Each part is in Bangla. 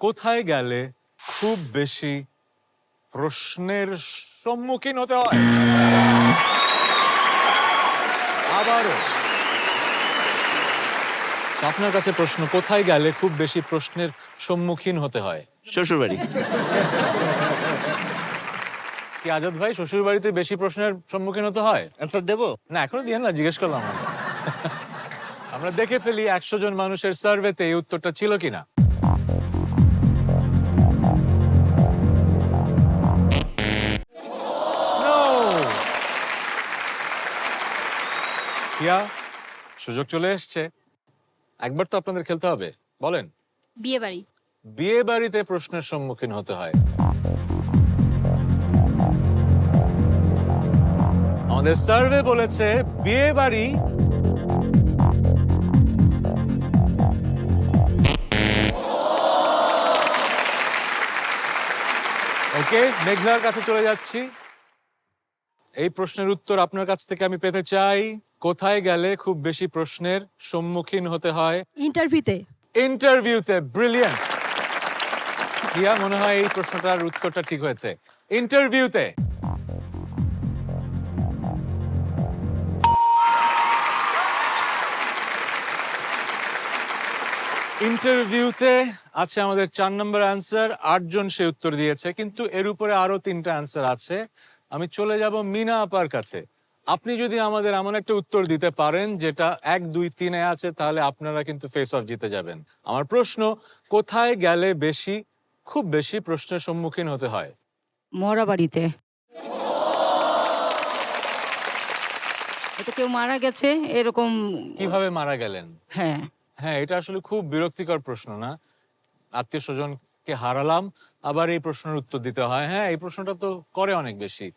কোথায় গেলে খুব বেশি প্রশ্নের সম্মুখীন হতে হয়? আবারও আপনার কাছে প্রশ্ন, কোথায় গেলে খুব বেশি প্রশ্নের সম্মুখীন হতে হয়? শ্বশুরবাড়ি। কি আজাদ ভাই, শ্বশুর বাড়িতে বেশি প্রশ্নের সম্মুখীন হতে হয়? অ্যান্সার দেবো? না, এখনো দিয়ে না, জিজ্ঞেস করলাম আমি। আমরা দেখে ফেলি 100 জন মানুষের সার্ভেতে এই উত্তরটা ছিল কিনা। No! হিয়া, সুযোগ চলে এসছে, একবার তো আপনাদের খেলতে হবে। বলেন। বিয়ে বাড়ি। বিয়ে বাড়িতে প্রশ্নের সম্মুখীন হতে হয়। আমাদের সার্ভে বলেছে বিয়ে বাড়ি ওকে, মেঘলার কাছে চলে যাচ্ছি। এই প্রশ্নের উত্তর আপনার কাছ থেকে আমি পেতে চাই। কোথায় গেলে খুব বেশি প্রশ্নের সম্মুখীন হতে হয়? ইন্টারভিউতে। ইন্টারভিউতে। ব্রিলিয়ান্ট। হিয়া, মনে হয় এই প্রশ্নটার উত্তরটা ঠিক হয়েছে। ইন্টারভিউতে। ইন্টারভিউতে আছে আমাদের 4 নম্বর অ্যান্সার। 8 জন সে উত্তর দিয়েছে, কিন্তু এর উপরে আরো 3টা অ্যান্সার আছে। আমি চলে যাব মিনা আপার কাছে। আপনি যদি আমাদের এমন একটা উত্তর দিতে পারেন যেটা 1, 2, 3-এ আছে, তাহলে আপনারা কিন্তু ফেস অফ জিতে যাবেন। আমার প্রশ্ন, কোথায় গেলে খুব বেশি প্রশ্নের সম্মুখীন হতে হয়? মরা বাড়িতে। এটা কেউ মারা গেছে এরকম। কিভাবে মারা গেলেন? হ্যাঁ। হ্যাঁ, এটা আসলে খুব বিরক্তিকর প্রশ্ন না? আত্মীয় স্বজনকে হারালাম, আবার এই প্রশ্নের উত্তর দিতে হয়। হ্যাঁ, এই প্রশ্নটা তো করে অনেক বেশি।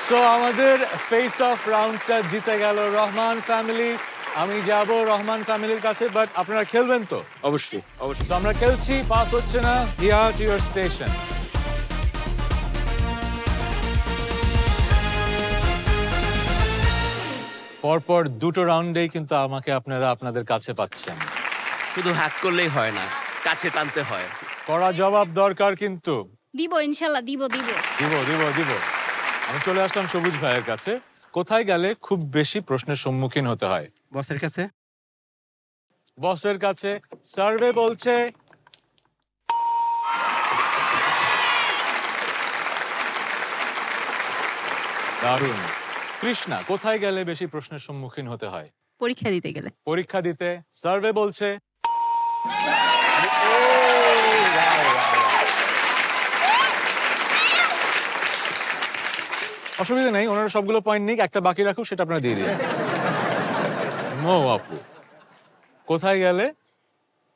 সো আমাদের ফেস অফ রাউন্ডটা জিতে গেল রহমান ফ্যামিলি। আমি যাব রহমান ফ্যামিলির কাছে, বাট আপনারা খেলবেন তো? অবশ্যই, অবশ্যই। তো আমরা খেলছি, পাস হচ্ছে না। Here to your station. পরপর 2টো রাউন্ডেই কিন্তু আমাকে আপনারা আপনাদের কাছে পাচ্ছেন। শুধু হাত করলেই হয় না, কাছে টানতে হয়। কড়া জবাব দরকার কিন্তু। দিব, ইনশাল্লাহ দিব দিব। দিব দিব দিব। আমি চলে আসলাম সবুজ ভাইয়ের কাছে। কোথায় গেলে খুব বেশি প্রশ্নের সম্মুখীন হতে হয়? বসের কাছে। বসের কাছে। সার্ভে বলছে দারুণ। কৃষ্ণা, কোথায় গেলে বেশি প্রশ্নের সম্মুখীন হতে হয়? পরীক্ষা দিতে গেলে। পরীক্ষা দিতে। সার্ভে বলছে অসুবিধা নেই, ওনারা সবগুলো পয়েন্ট নিক, একটা বাকি রাখুক, সেটা আপনারা দিয়ে দিন। মো আপু, কোথায় গেলে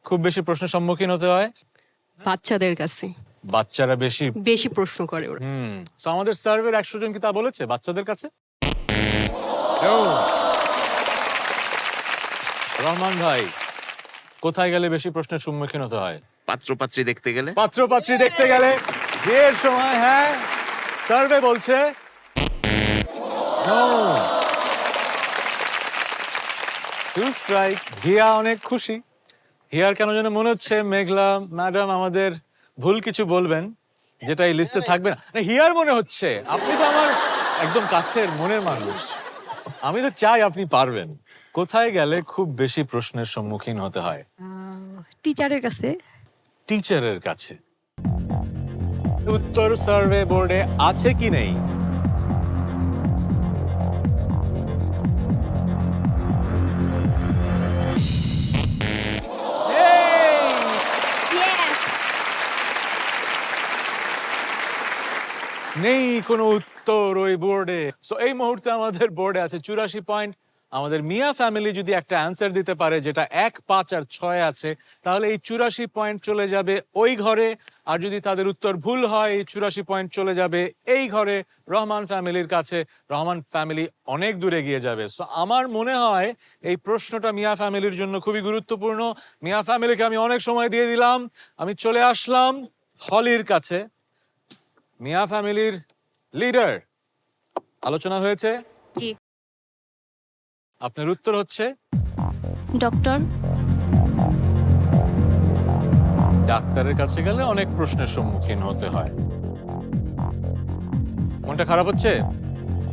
খুব বেশি প্রশ্নের সম্মুখীন হতে হয়? বাচ্চাদের কাছে বাচ্চারা বেশি বেশি প্রশ্ন করে ওরা। তো আমাদের সার্ভের 100 জন কি তা বলেছে বাচ্চাদের কাছে? ও, রহমান ভাই, কোথায় গেলে বেশি প্রশ্নের সম্মুখীন হতে হয়? পাত্রপাত্রী দেখতে গেলে। পাত্রপাত্রী দেখতে গেলে। বিয়ের সময়। হ্যাঁ, সার্ভে বলছে টু স্ট্রাইক। হিয়া অনেক খুশি। হিয়ার কেন যেন মনে হচ্ছে মেঘলা ম্যাডাম আমাদের ভুল কিছু বলবেন, যেটা এই লিস্টে থাকবে না। হিয়ার মনে হচ্ছে, আপনি তো আমার একদম কাছের মনের মানুষ, আমি তো চাই আপনি পারবেন। কোথায় গেলে খুব বেশি প্রশ্নের সম্মুখীন হতে হয়? টিচারের কাছে। টিচারের কাছে। উত্তর সার্ভে বোর্ডে আছে কি নেই? নেই কোনো উত্তর ওই বোর্ডে। সো এই মুহূর্তে আমাদের বোর্ডে আছে 84 পয়েন্ট। আমাদের মিয়া ফ্যামিলি যদি একটা অ্যান্সার দিতে পারে যেটা 1, 5 আর 6 আছে, তাহলে এই 84 পয়েন্ট চলে যাবে ওই ঘরে। আর যদি তাদের উত্তর ভুল হয়, এই 84 পয়েন্ট চলে যাবে এই ঘরে রহমান ফ্যামিলির কাছে। রহমান ফ্যামিলি অনেক দূরে গিয়ে যাবে। সো আমার মনে হয় এই প্রশ্নটা মিয়া ফ্যামিলির জন্য খুবই গুরুত্বপূর্ণ। মিয়া ফ্যামিলিকে আমি অনেক সময় দিয়ে দিলাম। আমি চলে আসলাম হলির কাছে। মিয়া ফ্যামিলির লিডার, আলোচনা হয়েছে, জি। আপনার উত্তর হচ্ছে ডক্টর। ডাক্তারের কাছে গেলে অনেক প্রশ্নের সম্মুখীন হতে হয়। মনটা খারাপ হচ্ছে?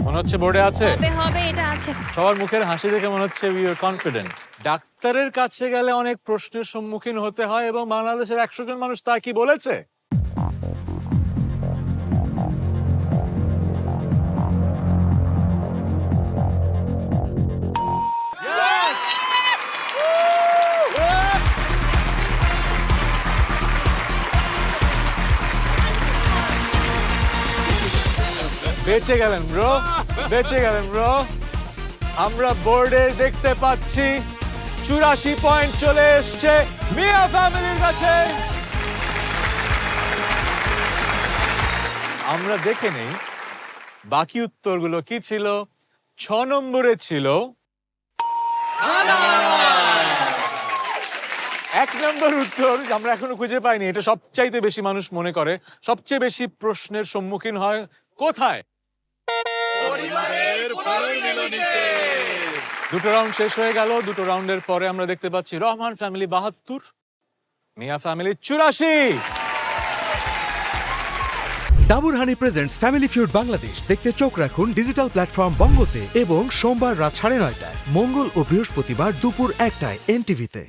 মনে হচ্ছে বোর্ডে আছে? হবে হবে, এটা আছে। সবার মুখের হাসি দেখে মনে হচ্ছে উই আর কনফিডেন্ট। ডাক্তারের কাছে গেলে অনেক প্রশ্নের সম্মুখীন হতে হয় এবং বাংলাদেশের 100 জন মানুষ তা কি বলেছে? বেঁচে গেলেন ব্রো, বেঁচে গেলেন ব্রো। আমরা বোর্ডে দেখতে পাচ্ছি 84 পয়েন্ট চলে এসছে মিয়া ফ্যামিলির কাছে। আমরা দেখে নেই বাকি উত্তরগুলো কি ছিল। 6 নম্বরে ছিল 1 নম্বর উত্তর আমরা এখনো খুঁজে পাইনি। এটা সবচাইতে বেশি মানুষ মনে করে, সবচেয়ে বেশি প্রশ্নের সম্মুখীন হয় কোথায়? দুটো রাউন্ড শেষ হয়ে গেল। দুটো রাউন্ডের পরে আমরা দেখতে পাচ্ছি রহমান ফ্যামিলি 72, মিয়া ফ্যামিলি 84। ডাবর হানি প্রেজেন্টস ফ্যামিলি ফিউড বাংলাদেশ দেখতে চোখ রাখুন ডিজিটাল প্ল্যাটফর্ম বঙ্গতে এবং সোমবার রাত 9:30টায়, মঙ্গল ও বৃহস্পতিবার দুপুর 1টায় এনটিভিতে।